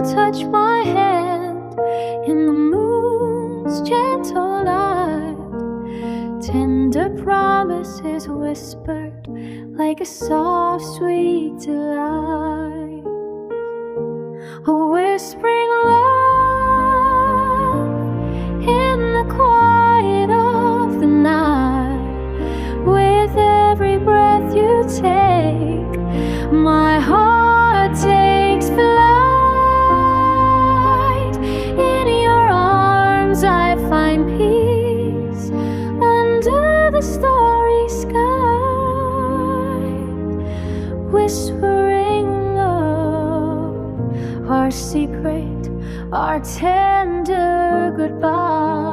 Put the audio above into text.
touch my hand in the moon's gentle light. Tender promises whispered like a soft, sweet delight. A whispering love in the quiet of the night. With every breath you take, my heart takes flight. In your arms I find peace under the starry sky. Whispering love, our secret, our tender goodbye.